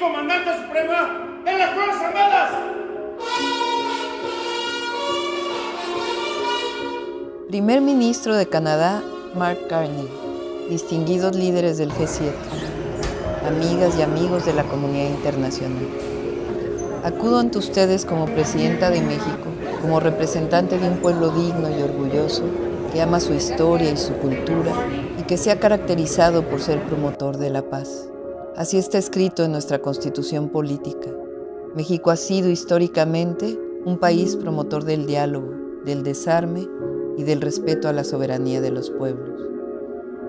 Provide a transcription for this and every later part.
y comandante suprema de las Fuerzas Armadas. Primer ministro de Canadá, Mark Carney, distinguidos líderes del G7, amigas y amigos de la comunidad internacional. Acudo ante ustedes como presidenta de México, como representante de un pueblo digno y orgulloso, que ama su historia y su cultura y que se ha caracterizado por ser promotor de la paz. Así está escrito en nuestra Constitución política. México ha sido históricamente un país promotor del diálogo, del desarme y del respeto a la soberanía de los pueblos.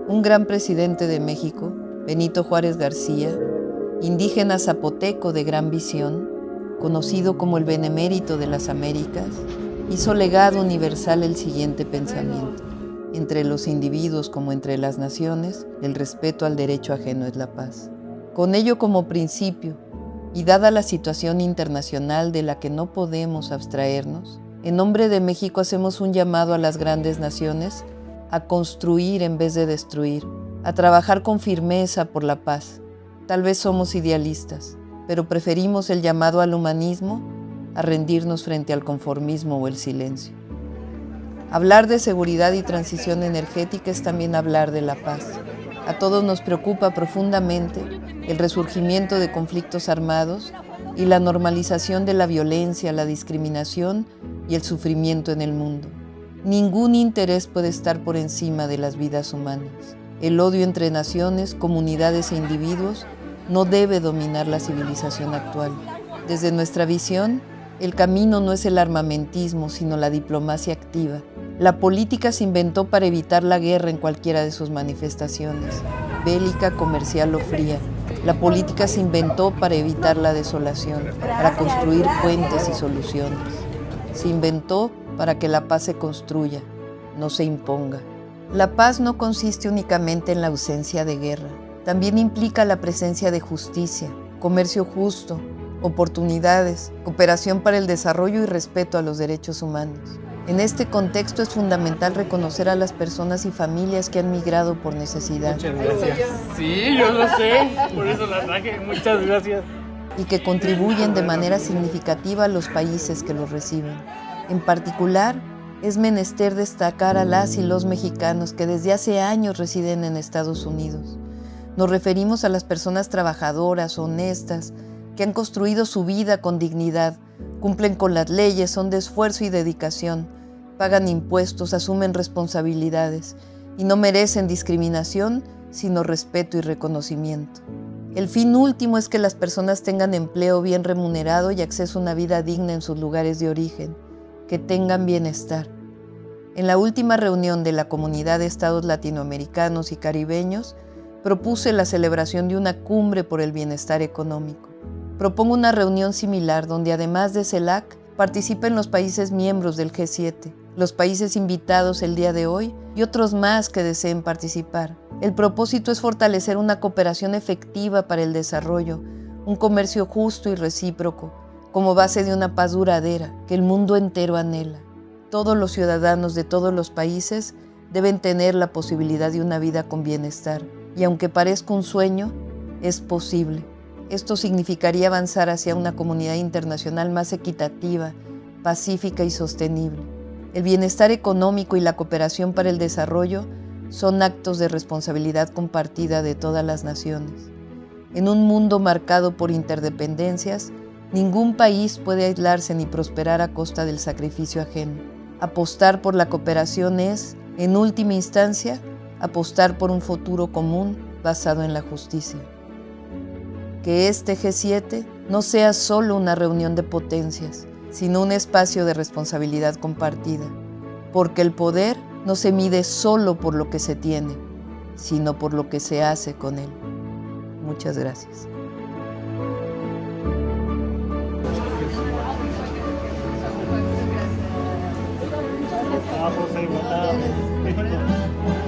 Un gran presidente de México, Benito Juárez García, indígena zapoteco de gran visión, conocido como el Benemérito de las Américas, hizo legado universal el siguiente pensamiento: entre los individuos como entre las naciones, el respeto al derecho ajeno es la paz. Con ello como principio, y dada la situación internacional de la que no podemos abstraernos, en nombre de México hacemos un llamado a las grandes naciones a construir en vez de destruir, a trabajar con firmeza por la paz. Tal vez somos idealistas, pero preferimos el llamado al humanismo a rendirnos frente al conformismo o el silencio. Hablar de seguridad y transición energética es también hablar de la paz. A todos nos preocupa profundamente el resurgimiento de conflictos armados y la normalización de la violencia, la discriminación y el sufrimiento en el mundo. Ningún interés puede estar por encima de las vidas humanas. El odio entre naciones, comunidades e individuos no debe dominar la civilización actual. Desde nuestra visión, el camino no es el armamentismo, sino la diplomacia activa. La política se inventó para evitar la guerra en cualquiera de sus manifestaciones, bélica, comercial o fría. La política se inventó para evitar la desolación, para construir puentes y soluciones. Se inventó para que la paz se construya, no se imponga. La paz no consiste únicamente en la ausencia de guerra. También implica la presencia de justicia, comercio justo, oportunidades, cooperación para el desarrollo y respeto a los derechos humanos. En este contexto es fundamental reconocer a las personas y familias que han migrado por necesidad. Muchas gracias. Sí, yo lo sé, por eso la traje. Muchas gracias. Y que contribuyen de manera significativa a los países que los reciben. En particular, es menester destacar a las y los mexicanos que desde hace años residen en Estados Unidos. Nos referimos a las personas trabajadoras, honestas, que han construido su vida con dignidad, cumplen con las leyes, son de esfuerzo y dedicación, pagan impuestos, asumen responsabilidades y no merecen discriminación, sino respeto y reconocimiento. El fin último es que las personas tengan empleo bien remunerado y acceso a una vida digna en sus lugares de origen, que tengan bienestar. En la última reunión de la Comunidad de Estados Latinoamericanos y Caribeños, propuse la celebración de una cumbre por el bienestar económico. Propongo una reunión similar donde además de CELAC participen los países miembros del G7, los países invitados el día de hoy y otros más que deseen participar. El propósito es fortalecer una cooperación efectiva para el desarrollo, un comercio justo y recíproco, como base de una paz duradera que el mundo entero anhela. Todos los ciudadanos de todos los países deben tener la posibilidad de una vida con bienestar, y aunque parezca un sueño, es posible. Esto significaría avanzar hacia una comunidad internacional más equitativa, pacífica y sostenible. El bienestar económico y la cooperación para el desarrollo son actos de responsabilidad compartida de todas las naciones. En un mundo marcado por interdependencias, ningún país puede aislarse ni prosperar a costa del sacrificio ajeno. Apostar por la cooperación es, en última instancia, apostar por un futuro común basado en la justicia. Que este G7 no sea solo una reunión de potencias, sino un espacio de responsabilidad compartida, porque el poder no se mide solo por lo que se tiene, sino por lo que se hace con él. Muchas gracias. Vamos a ir a